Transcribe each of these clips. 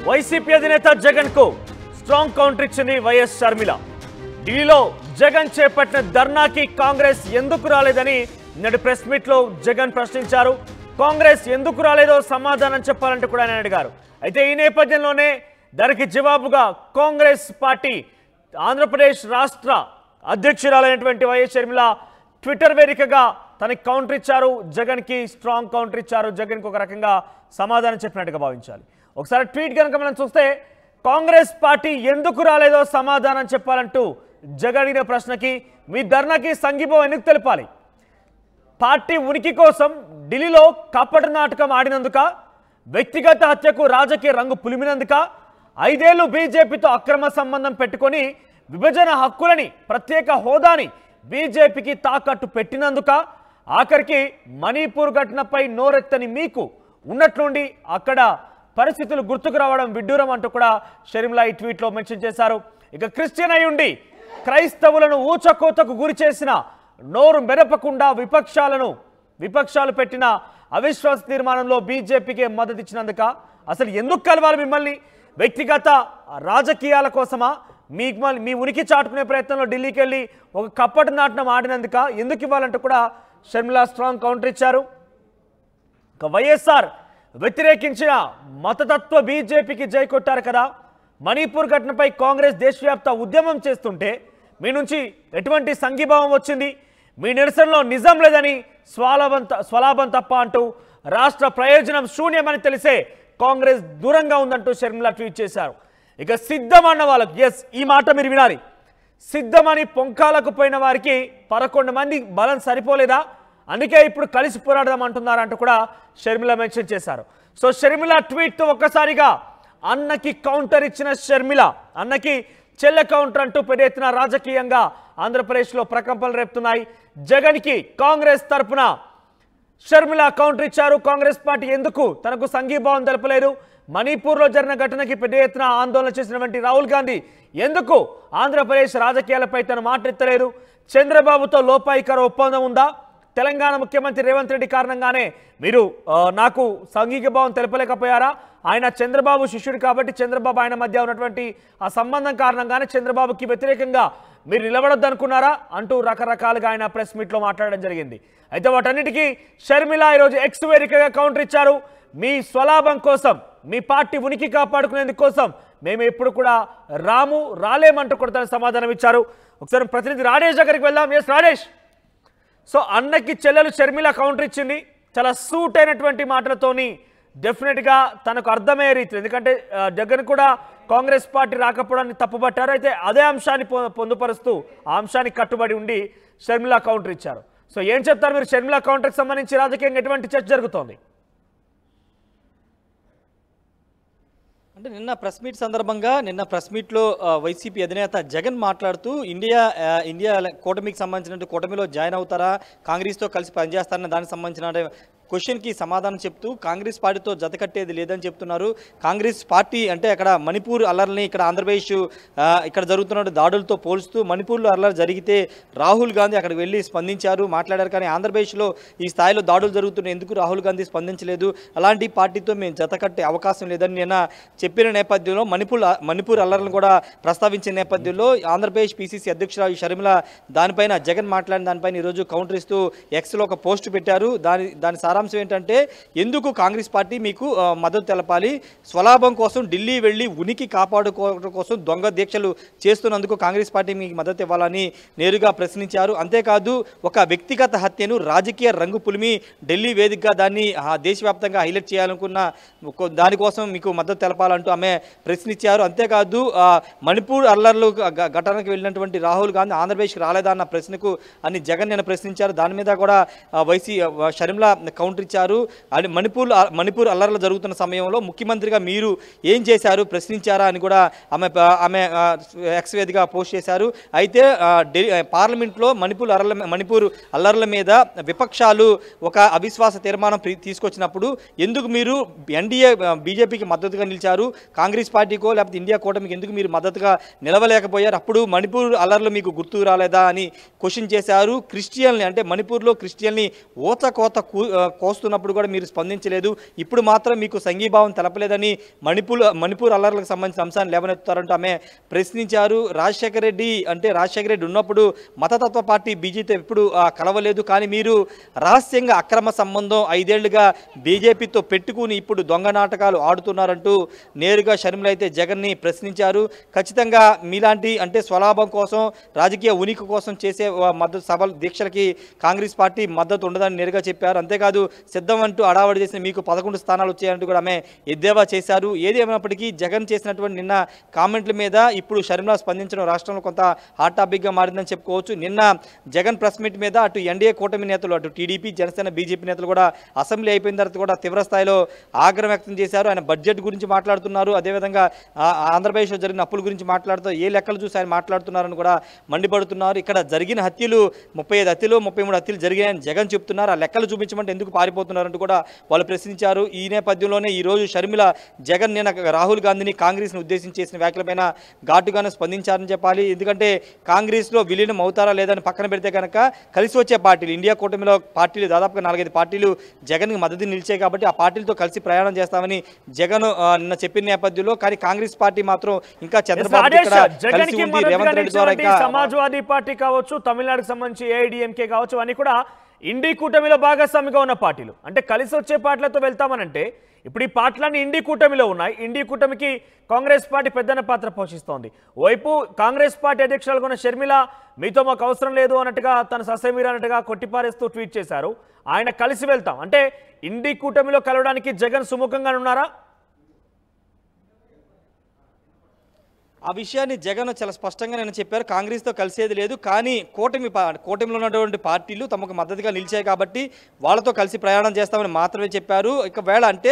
YCP అధినేత జగన్ కు strong counter ఇచ్చింది వైఎస్ షర్మిల. ఢిల్లీలో జగన్ చేపట్టిన ధర్నాకి కాంగ్రెస్ ఎందుకు రాలేదని నేడు ప్రెస్ మీట్ లో జగన్ ప్రశ్నించారు. కాంగ్రెస్ ఎందుకు రాలేదో సమాధానం చెప్పాలంటే కూడా ఆయన అడిగారు. అయితే ఈ నేపథ్యంలోనే దానికి జవాబుగా కాంగ్రెస్ పార్టీ ఆంధ్రప్రదేశ్ రాష్ట్ర అధ్యక్షురాలైనటువంటి వైఎస్ షర్మిల ట్విట్టర్ వేదికగా తనకి కౌంటర్ ఇచ్చారు. జగన్ కి స్ట్రాంగ్ కౌంటర్ ఇచ్చారు. జగన్ కి ఒక రకంగా సమాధానం చెప్పినట్టుగా భావించాలి. ఒకసారి ట్వీట్ కనుక మనం చూస్తే, కాంగ్రెస్ పార్టీ ఎందుకు రాలేదో సమాధానం చెప్పాలంటూ జగన్ అడిగిన ప్రశ్నకి మీ ధర్నాకి సంఘీభావం ఎందుకు తెలపాలి? పార్టీ ఉనికి కోసం ఢిల్లీలో కపట నాటకం ఆడినందుక, వ్యక్తిగత హత్యకు రాజకీయ రంగు పులిమినందుక, 5 ఏళ్లు బీజేపీతో అక్రమ సంబంధం పెట్టుకొని విభజన హక్కులని, ప్రత్యేక హోదాని బీజేపీకి తాకట్టు పెట్టినందుక, ఆఖరికి మణిపూర్ ఘటనపై నోరెత్తని మీకు ఉన్నట్లుండి అక్కడ పరిస్థితులు గుర్తుకు రావడం విడ్డూరం అంటూ కూడా షర్మిల ఈ ట్వీట్లో మెన్షన్ చేశారు. ఇక క్రిస్టియన్ అయ్యుండి క్రైస్తవులను ఊచకోతకు గురి చేసిన, నోరు మెరపకుండా విపక్షాలు పెట్టిన అవిశ్వాస తీర్మానంలో బీజేపీకి మద్దతు ఇచ్చినందుక, అసలు ఎందుకు కలవాలి మిమ్మల్ని? వ్యక్తిగత రాజకీయాల కోసమా? మీ ఉనికి చాటుకునే ప్రయత్నంలో ఢిల్లీకి వెళ్ళి ఒక కప్పటి నాటనం ఆడినందుక ఎందుకు ఇవ్వాలంటూ కూడా షర్మిల స్ట్రాంగ్ కౌంటర్ ఇచ్చారు. ఇక వైఎస్ఆర్ వ్యతిరేకించిన మతతత్వ బీజేపీకి జై కొట్టారు కదా. మణిపూర్ ఘటనపై కాంగ్రెస్ దేశవ్యాప్త ఉద్యమం చేస్తుంటే మీ నుంచి ఎటువంటి సంఘీభావం వచ్చింది? మీ నిరసనలో నిజం లేదని స్వలాభం తప్ప అంటూ రాష్ట్ర ప్రయోజనం శూన్యమని తెలిసే కాంగ్రెస్ దూరంగా ఉందంటూ షర్మిల ట్వీట్ చేశారు. ఇక సిద్ధం అన్న వాళ్ళకు, ఎస్, ఈ మాట మీరు వినాలి, సిద్ధమని పొంకాలకు పోయిన వారికి 11 మంది బలం సరిపోలేదా? అందుకే ఇప్పుడు కలిసి పోరాడదాం అంటున్నారంటూ కూడా షర్మిల మెన్షన్ చేశారు. సో షర్మిల ట్వీట్తో ఒక్కసారిగా అన్నకి కౌంటర్ ఇచ్చిన షర్మిల, అన్నకి చెల్లె కౌంటర్ అంటూ పెద్ద ఎత్తున రాజకీయంగా ఆంధ్రప్రదేశ్లో ప్రకంపనలు రేపుతున్నాయి. జగన్కి కాంగ్రెస్ తరఫున షర్మిల కౌంటర్ ఇచ్చారు. కాంగ్రెస్ పార్టీ ఎందుకు తనకు సంఘీభావం తెలపలేదు? మణిపూర్లో జరిగిన ఘటనకి పెద్ద ఎత్తున ఆందోళన చేసినటువంటి రాహుల్ గాంధీ ఎందుకు ఆంధ్రప్రదేశ్ రాజకీయాలపై తన మాటెత్తలేదు? చంద్రబాబుతో లోపాయికర ఒప్పందం ఉందా? తెలంగాణ ముఖ్యమంత్రి రేవంత్ రెడ్డి కారణంగానే మీరు నాకు సంఘీభావం తెలపలేకపోయారా? ఆయన చంద్రబాబు శిష్యుడు కాబట్టి చంద్రబాబు ఆయన మధ్య ఉన్నటువంటి ఆ సంబంధం కారణంగానే చంద్రబాబుకి వ్యతిరేకంగా మీరు నిలబడొద్దు అనుకున్నారా అంటూ రకరకాలుగా ఆయన ప్రెస్ మీట్లో మాట్లాడడం జరిగింది. అయితే వాటన్నిటికీ షర్మిల ఈరోజు ఎక్స్ వేదికగా కౌంటర్ ఇచ్చారు. మీ స్వలాభం కోసం, మీ పార్టీ ఉనికి కాపాడుకునేందుకు కోసం మేము ఎప్పుడు కూడా రాలేమంటూ కూడా తన సమాధానం ఇచ్చారు. ఒకసారి ప్రతినిధి రాజేష్ దగ్గరికి వెళ్దాం. ఎస్ రాజేష్, సో అన్నకి చెల్లెలు షర్మిల కౌంటర్ ఇచ్చింది చాలా సూట్ అయినటువంటి మాటలతోని, డెఫినెట్గా తనకు అర్థమయ్యే రీతి, ఎందుకంటే జగన్ కూడా కాంగ్రెస్ పార్టీ రాకపోవడాన్ని తప్పుపట్టారు. అయితే అదే అంశాన్ని పొందుపరుస్తూ ఆ అంశానికి కట్టుబడి ఉండి షర్మిల కౌంటర్ ఇచ్చారు. సో ఏం చెప్తారు మీరు? షర్మిల కౌంటర్కి సంబంధించి రాజకీయంగా ఎటువంటి చర్చ జరుగుతోంది? అంటే నిన్న ప్రెస్ మీట్లో వైసీపీ అధినేత జగన్ మాట్లాడుతూ ఇండియా కూటమికి సంబంధించిన కూటమిలో జాయిన్ అవుతారా, కాంగ్రెస్తో కలిసి పనిచేస్తారన్న దానికి సంబంధించిన క్వశ్చన్కి సమాధానం చెప్తూ కాంగ్రెస్ పార్టీతో జతకట్టేది లేదని చెప్తున్నారు. కాంగ్రెస్ పార్టీ అంటే అక్కడ మణిపూర్ అల్లర్ని ఇక్కడ ఆంధ్రప్రదేశ్ ఇక్కడ జరుగుతున్న దాడులతో పోల్చుతూ మణిపూర్లో అల్లరి జరిగితే రాహుల్ గాంధీ అక్కడికి వెళ్ళి స్పందించారు, మాట్లాడారు. కానీ ఆంధ్రప్రదేశ్లో ఈ స్థాయిలో దాడులు జరుగుతున్నాయి, ఎందుకు రాహుల్ గాంధీ స్పందించలేదు? అలాంటి పార్టీతో మేము జతకట్టే అవకాశం లేదని నిన్న చెప్పిన నేపథ్యంలో మణిపూర్ అల్లర్లను కూడా ప్రస్తావించిన నేపథ్యంలో ఆంధ్రప్రదేశ్ పిసిసి అధ్యక్షురాలు షర్మిల దానిపైన జగన్ మాట్లాడిన దానిపైన ఈరోజు కౌంటర్ ఇస్తూ ఎక్స్లో ఒక పోస్ట్ పెట్టారు. దాని సారాంశం ఏంటంటే, ఎందుకు కాంగ్రెస్ పార్టీ మీకు మద్దతు తెలపాలి? స్వలాభం కోసం ఢిల్లీ వెళ్ళి ఉనికి కాపాడుకోవడం కోసం దొంగ దీక్షలు చేస్తున్నందుకు కాంగ్రెస్ పార్టీ మీకు మద్దతు ఇవ్వాలని నేరుగా ప్రశ్నించారు. అంతేకాదు, ఒక వ్యక్తిగత హత్యను రాజకీయ రంగు పులిమి ఢిల్లీ వేదికగా దాన్ని దేశవ్యాప్తంగా హైలైట్ చేయాలనుకున్న దానికోసం మీకు మద్దతు తెలపాలంటూ ఆమె ప్రశ్నించారు. అంతేకాదు, మణిపూర్ అల్లర్లు ఘటనకు వెళ్ళినటువంటి రాహుల్ గాంధీ ఆంధ్రప్రదేశ్కి రాలేదా అన్న ప్రశ్నకు అని జగన్ నిన్న ప్రశ్నించారు. దాని మీద కూడా షర్మిల కౌంటర్ ఇచ్చారు. మణిపూర్ అల్లర్లు జరుగుతున్న సమయంలో ముఖ్యమంత్రిగా మీరు ఏం చేశారు, ప్రశ్నించారా అని కూడా ఆమె ఎక్స్ వేదికగా పోస్ట్ చేశారు. అయితే పార్లమెంట్లో మణిపూర్ అల్లర్ల మీద విపక్షాలు ఒక అవిశ్వాస తీర్మానం తీసుకొచ్చినప్పుడు ఎందుకు మీరు ఎన్డీఏ బీజేపీకి మద్దతుగా నిలిచారు, కాంగ్రెస్ పార్టీకో లేకపోతే ఇండియా కూటమికి ఎందుకు మీరు మద్దతుగా నిలవలేకపోయారు? అప్పుడు మణిపూర్ అల్లర్లు మీకు గుర్తుకు రాలేదా అని క్వశ్చన్ చేశారు. క్రిస్టియన్ని అంటే మణిపూర్లో క్రిస్టియన్ని ఓతకోత కోస్తున్నప్పుడు కూడా మీరు స్పందించలేదు, ఇప్పుడు మాత్రం మీకు సంఘీభావం తెలపలేదని మణిపూర్ అల్లర్లకు సంబంధించిన అంశాన్ని లేవనెత్తారంటూ ఆమె ప్రశ్నించారు. రాజశేఖర రెడ్డి ఉన్నప్పుడు మతతత్వ పార్టీ బీజేపీ ఎప్పుడు కలవలేదు, కానీ మీరు రహస్యంగా అక్రమ సంబంధం 5 ఏళ్లుగా బీజేపీతో పెట్టుకుని ఇప్పుడు దొంగ నాటకాలు ఆడుతున్నారంటూ నేరుగా షర్మిల అయితే జగన్ని ప్రశ్నించారు. ఖచ్చితంగా మీలాంటి అంటే స్వలాభం కోసం రాజకీయ ఉనికి కోసం చేసే మద్దతు సభలు దీక్షలకి కాంగ్రెస్ పార్టీ మద్దతు ఉండదని నేరుగా చెప్పారు. అంతేకాదు సిద్ధం అంటూ అడావడి చేసిన మీకు 11 స్థానాలు వచ్చాయంటూ కూడా ఆమె ఎద్దేవా చేశారు. ఏది ఏమైనప్పటికీ జగన్ చేసినటువంటి నిన్న కామెంట్ల మీద ఇప్పుడు షర్మిల స్పందించడం రాష్ట్రంలో కొంత హాట్ టాపిక్గా మారిందని చెప్పుకోవచ్చు. నిన్న జగన్ ప్రెస్ మీట్ మీద అటు ఎన్డీఏ కూటమి నేతలు, అటు టీడీపీ, జనసేన, బీజేపీ నేతలు కూడా అసెంబ్లీ అయిపోయిన తర్వాత కూడా తీవ్ర స్థాయిలో ఆగ్రహం వ్యక్తం చేశారు. ఆయన బడ్జెట్ గురించి మాట్లాడుతున్నారు, అదేవిధంగా ఆంధ్రప్రదేశ్లో జరిగిన అప్పుల గురించి మాట్లాడుతూ ఏ లెక్కలు చూసి ఆయన మాట్లాడుతున్నారని కూడా మండిపడుతున్నారు. ఇక్కడ జరిగిన హత్యలు 35 హత్యలు 33 హత్యలు జరిగాయని జగన్ చెప్తున్నారు. ఆ లెక్కలు చూపించమంటే ఎందుకు పారిపోతున్నారంటూ కూడా వాళ్ళు ప్రశ్నించారు. ఈ నేపథ్యంలోనే ఈరోజు షర్మిల జగన్ నిన్న రాహుల్ గాంధీని కాంగ్రెస్ని ఉద్దేశించి చేసిన వ్యాఖ్యలపైన ఘాటుగానే స్పందించారని చెప్పాలి. ఎందుకంటే కాంగ్రెస్లో విలీనం అవుతారా లేదని పక్కన పెడితే కనుక కలిసి వచ్చే పార్టీలు, ఇండియా కూటమిలో పార్టీలు దాదాపుగా 4-5 పార్టీలు జగన్కి మద్దతు నిలిచాయి కాబట్టి ఆ పార్టీలతో కలిసి ప్రయాణం చేస్తామని జగన్ నిన్న చెప్పిన నేపథ్యంలో, కానీ కాంగ్రెస్ పార్టీ మాత్రం ఇంకా చంద్రబాబు రేవంత్ రెడ్డి ద్వారా సమాజ్వాదీ పార్టీ కావచ్చు, తమిళనాడుకు సంబంధించి ఏఐడిఎంకే కావచ్చు, అన్ని కూడా ఇండి కూటమిలో భాగస్వామిగా ఉన్న పార్టీలు. అంటే కలిసి వచ్చే పార్టీలతో వెళ్తామనంటే ఇప్పుడు ఈ పార్టీలన్నీ ఇండి కూటమిలో ఉన్నాయి. ఇండి కూటమికి కాంగ్రెస్ పార్టీ పెద్దన పాత్ర పోషిస్తోంది. వైపు కాంగ్రెస్ పార్టీ అధ్యక్షురాలు ఉన్న షర్మిల మీతో మాకు అవసరం లేదు అన్నట్టుగా, తన ససేమీర అన్నట్టుగా కొట్టిపారేస్తూ ట్వీట్ చేశారు. ఆయన కలిసి వెళ్తాం అంటే ఇండి కూటమిలో కలవడానికి జగన్ సుముఖంగా ఉన్నారా? ఆ విషయాన్ని జగన్ చాలా స్పష్టంగా నేను చెప్పారు. కాంగ్రెస్తో కలిసేది లేదు, కానీ కూటమిలో ఉన్నటువంటి పార్టీలు తమకు మద్దతుగా నిలిచాయి కాబట్టి వాళ్ళతో కలిసి ప్రయాణం చేస్తామని మాత్రమే చెప్పారు. ఒకవేళ అంటే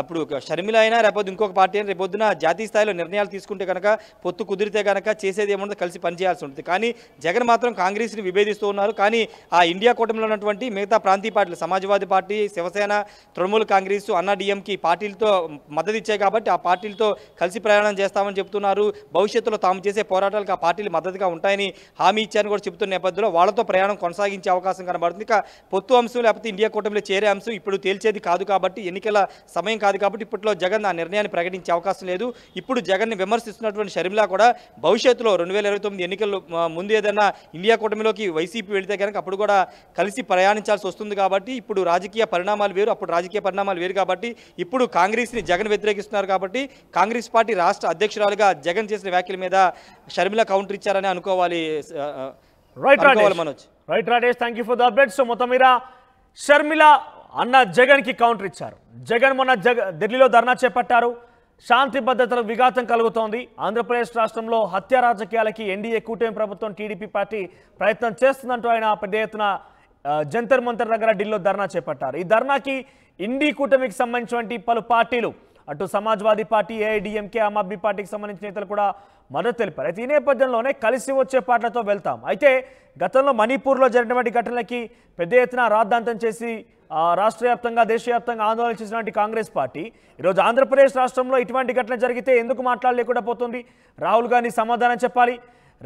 అప్పుడు షర్మిల అయినా రేపొద్దు ఇంకొక పార్టీ అయినా రేపొద్దున జాతీయ స్థాయిలో నిర్ణయాలు తీసుకుంటే కనుక, పొత్తు కుదిరితే కనుక చేసేది ఏముండదు, కలిసి పనిచేయాల్సి ఉంటుంది. కానీ జగన్ మాత్రం కాంగ్రెస్ని విభేదిస్తూ ఉన్నారు. కానీ ఆ ఇండియా కూటమిలో ఉన్నటువంటి మిగతా ప్రాంతీయ పార్టీలు, సమాజ్వాదీ పార్టీ, శివసేన, తృణమూల్ కాంగ్రెస్, అన్నా డిఎంకి పార్టీలతో మద్దతు ఇచ్చాయి కాబట్టి ఆ పార్టీలతో కలిసి ప్రయాణం చేస్తామని చెప్తున్నారు. భవిష్యత్తులో తాము చేసే పోరాటాలకు ఆ పార్టీలు మద్దతుగా ఉంటాయని హామీ ఇచ్చారని కూడా చెబుతున్న నేపథ్యంలో వాళ్ళతో ప్రయాణం కొనసాగించే అవకాశం కనబడుతుంది. ఇక పొత్తు అంశం లేకపోతే ఇండియా కూటమిలో చేరే అంశం ఇప్పుడు తేల్చేది కాదు కాబట్టి, ఎన్నికల సమయం కాదు కాబట్టి ఇప్పట్లో జగన్ ఆ నిర్ణయాన్ని ప్రకటించే అవకాశం లేదు. ఇప్పుడు జగన్ని విమర్శిస్తున్నటువంటి షర్మిల కూడా భవిష్యత్తులో 2029 ఎన్నికల్లో ముందు ఏదైనా ఇండియా కూటమిలోకి వైసీపీ వెళితే కనుక అప్పుడు కూడా కలిసి ప్రయాణించాల్సి వస్తుంది కాబట్టి ఇప్పుడు రాజకీయ పరిణామాలు వేరు, అప్పుడు రాజకీయ పరిణామాలు వేరు కాబట్టి ఇప్పుడు కాంగ్రెస్ని జగన్ వ్యతిరేకిస్తున్నారు కాబట్టి కాంగ్రెస్ పార్టీ రాష్ట్ర అధ్యక్షురాలుగా జగన్ చేసిన వ్యాఖ్యల మీద షర్మిల కౌంటర్ ఇచ్చారని అనుకోవాలి. Manoj. Right Rajesh, thank you for the update. So మొత్తం మీద షర్మిల అన్న జగన్కి కౌంటర్ ఇచ్చారు. జగన్ మొన్న ఢిల్లీలో ధర్నా చేపట్టారు. శాంతి భద్రతలకు విఘాతం కలుగుతోంది. ఆంధ్రప్రదేశ్ రాష్ట్రంలో హత్య రాజకీయాలకి ఎన్డీఏ కూటమి ప్రభుత్వం, టీడీపీ పార్టీ ప్రయత్నం చేస్తుందంటూ ఆయన పెద్ద ఎత్తున జంతర్ మంతర్ దగ్గర ఢిల్లీలో ధర్నా చేపట్టారు. ఈ ధర్నాకి ఇండి కూటమికి సంబంధించినటువంటి పలు పార్టీలు, అటు సమాజ్వాదీ పార్టీ, ఏఐడిఎంకే, ఆమ్ ఆద్మీ పార్టీకి సంబంధించిన నేతలు కూడా మద్దతు తెలిపారు. అయితే ఈ నేపథ్యంలోనే కలిసి వచ్చే పార్టీలతో వెళ్తాం. అయితే గతంలో మణిపూర్లో జరిగినటువంటి ఘటనలకి పెద్ద ఎత్తున రాద్ధాంతం చేసి రాష్ట్ర వ్యాప్తంగా, దేశవ్యాప్తంగా ఆందోళన చేసినటువంటి కాంగ్రెస్ పార్టీ ఈరోజు ఆంధ్రప్రదేశ్ రాష్ట్రంలో ఇటువంటి ఘటన జరిగితే ఎందుకు మాట్లాడలేకుండా పోతుంది? రాహుల్ గాంధీ సమాధానం చెప్పాలి.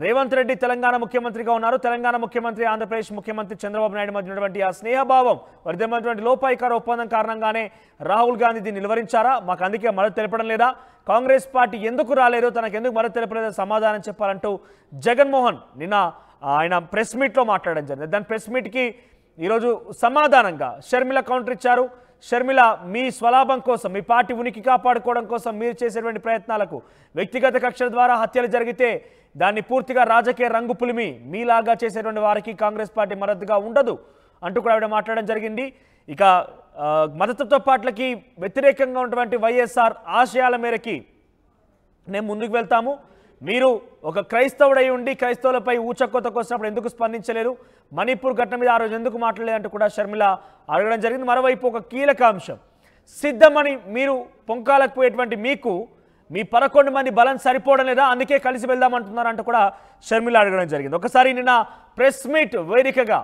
రేవంత్ రెడ్డి తెలంగాణ ముఖ్యమంత్రిగా ఉన్నారు. తెలంగాణ ముఖ్యమంత్రి, ఆంధ్రప్రదేశ్ ముఖ్యమంత్రి చంద్రబాబు నాయుడు మధ్య ఉన్నటువంటి ఆ స్నేహభావం, వారిద్దరి లోపాయికార ఒప్పందం కారణంగానే రాహుల్ గాంధీ దీన్ని నిలువరించారా? మాకు అందుకే మద్దతు తెలపడం లేదా? కాంగ్రెస్ పార్టీ ఎందుకు రాలేదో, తనకు ఎందుకు మద్దతు తెలపలేదో సమాధానం చెప్పాలంటూ జగన్మోహన్ నిన్న ఆయన ప్రెస్ మీట్లో మాట్లాడడం జరిగింది. దాని ప్రెస్ మీట్కి ఈరోజు సమాధానంగా షర్మిల కౌంటర్ ఇచ్చారు. షర్మిల, మీ స్వలాభం కోసం, మీ పార్టీ ఉనికి కాపాడుకోవడం కోసం మీరు చేసేటువంటి ప్రయత్నాలకు వ్యక్తిగత కక్షల ద్వారా హత్యలు జరిగితే దాన్ని పూర్తిగా రాజకీయ రంగు పులిమి మీలాగా చేసేటువంటి వారికి కాంగ్రెస్ పార్టీ మద్దతుగా ఉండదు అంటూ కూడా ఆవిడ మాట్లాడడం జరిగింది. ఇక మతతత్వ పార్టీలకి వ్యతిరేకంగా ఉన్నటువంటి వైఎస్ఆర్ ఆశయాల మేరకి మేము ముందుకు వెళ్తాము. మీరు ఒక క్రైస్తవుడై ఉండి క్రైస్తవులపై ఊచకోతకు వచ్చినప్పుడు ఎందుకు స్పందించలేరు? మణిపూర్ ఘటన మీద ఆ రోజు ఎందుకు మాట్లాడలేదంటూ కూడా షర్మిల అడగడం జరిగింది. మరోవైపు ఒక కీలక అంశం, సిద్ధమని మీరు పొంకాలకు పోయేటువంటి మీకు మీ 11 మంది బలం సరిపోవడం లేదా, అందుకే కలిసి వెళ్దామంటున్నారంటూ కూడా షర్మిల అడగడం జరిగింది. ఒకసారి నిన్న ప్రెస్ మీట్ వేదికగా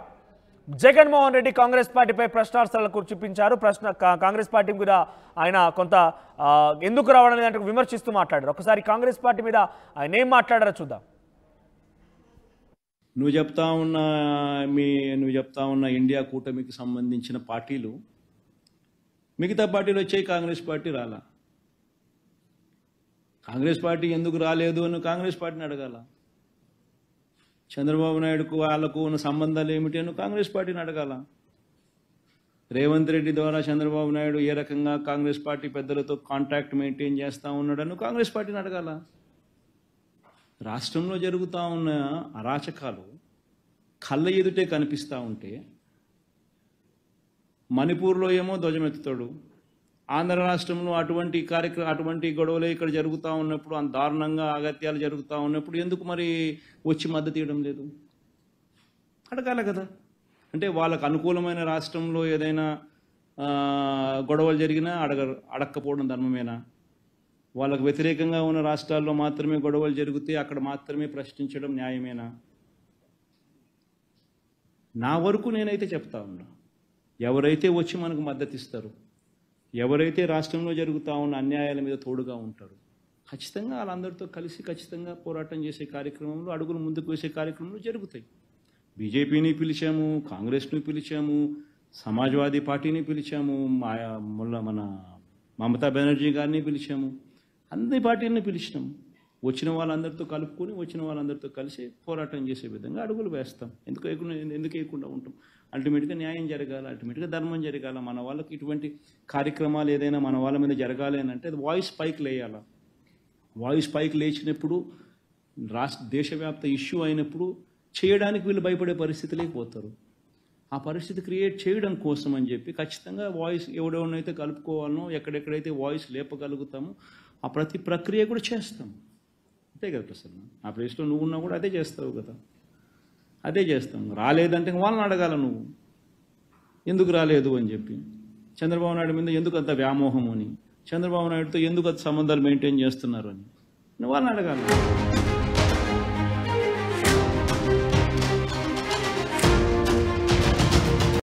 జగన్మోహన్ రెడ్డి కాంగ్రెస్ పార్టీపై ప్రశ్నార్థాలకు చూపించారు. కాంగ్రెస్ పార్టీ మీద ఆయన కొంత ఎందుకు రావడం లేదంటే విమర్శిస్తూ మాట్లాడారు. ఒకసారి కాంగ్రెస్ పార్టీ మీద ఆయన ఏం మాట్లాడారో చూద్దాం. నువ్వు చెప్తా ఉన్న ఇండియా కూటమికి సంబంధించిన పార్టీలు మిగతా పార్టీలు వచ్చాయి, కాంగ్రెస్ పార్టీ రాలా. కాంగ్రెస్ పార్టీ ఎందుకు రాలేదు అని కాంగ్రెస్ పార్టీని అడగాల. చంద్రబాబు నాయుడుకు వాళ్ళకు ఉన్న సంబంధాలు ఏమిటి అని కాంగ్రెస్ పార్టీని అడగాల. రేవంత్ రెడ్డి ద్వారా చంద్రబాబు నాయుడు ఏ రకంగా కాంగ్రెస్ పార్టీ పెద్దలతో కాంటాక్ట్ మెయింటైన్ చేస్తూ ఉన్నాడని కాంగ్రెస్ పార్టీని అడగాల. రాష్ట్రంలో జరుగుతూ ఉన్న అరాచకాలు కళ్ళ ఎదుటే కనిపిస్తూ ఉంటే మణిపూర్లో ఏమో ధ్వజమెత్తుతాడు, ఆంధ్ర రాష్ట్రంలో అటువంటి గొడవలే ఇక్కడ జరుగుతూ ఉన్నప్పుడు, అంత దారుణంగా అగత్యాలు జరుగుతూ ఉన్నప్పుడు ఎందుకు మరి వచ్చి మద్దతు ఇవ్వడం లేదు అడగాల కదా. అంటే వాళ్ళకు అనుకూలమైన రాష్ట్రంలో ఏదైనా గొడవలు జరిగినా అడక్కపోవడం ధర్మమేనా? వాళ్ళకు వ్యతిరేకంగా ఉన్న రాష్ట్రాల్లో మాత్రమే గొడవలు జరిగితే అక్కడ మాత్రమే ప్రశ్నించడం న్యాయమేనా? నా వరకు నేనైతే చెప్తా ఉన్నా, ఎవరైతే వచ్చి మనకు మద్దతు ఇస్తారు, ఎవరైతే రాష్ట్రంలో జరుగుతూ ఉన్న అన్యాయాల మీద తోడుగా ఉంటారు, ఖచ్చితంగా వాళ్ళందరితో కలిసి ఖచ్చితంగా పోరాటం చేసే కార్యక్రమంలో, అడుగులు ముందుకు వేసే కార్యక్రమాలు జరుగుతాయి. బీజేపీని పిలిచాము, కాంగ్రెస్ని పిలిచాము, సమాజ్వాదీ పార్టీని పిలిచాము, మన మమతా బెనర్జీ గారిని పిలిచాము, అన్ని పార్టీలని పిలిచినాము. వచ్చిన వాళ్ళందరితో కలుపుకొని, వచ్చిన వాళ్ళందరితో కలిసి పోరాటం చేసే విధంగా అడుగులు వేస్తాం. ఎందుకు వేయకుండా ఉంటాం? అల్టిమేట్గా న్యాయం జరగాలి, అల్టిమేట్గా ధర్మం జరగాలి. మన వాళ్ళకి ఇటువంటి కార్యక్రమాలు ఏదైనా మన వాళ్ళ మీద జరగాలి అని అంటే అది వాయిస్ పైకి లేయాలి. వాయిస్ పైకి లేచినప్పుడు దేశవ్యాప్త ఇష్యూ అయినప్పుడు చేయడానికి వీళ్ళు భయపడే పరిస్థితి లేకపోతారు. ఆ పరిస్థితి క్రియేట్ చేయడం కోసం అని చెప్పి ఖచ్చితంగా వాయిస్ ఎవడెవరినైతే కలుపుకోవాలనో, ఎక్కడెక్కడైతే వాయిస్ లేపగలుగుతామో ఆ ప్రతి ప్రక్రియ కూడా చేస్తాం. అంతే కదా ప్రసన్న? ఆ ప్లేస్లో నువ్వు ఉన్నా కూడా అదే చేస్తావు కదా, అదే చేస్తాం. రాలేదంటే వాళ్ళని అడగాల, నువ్వు ఎందుకు రాలేదు అని చెప్పి. చంద్రబాబు నాయుడు మీద ఎందుకు అంత వ్యామోహం అని, చంద్రబాబు నాయుడుతో ఎందుకు అంత సంబంధాలు మెయింటైన్ చేస్తున్నారు అని వాళ్ళని అడగాలి.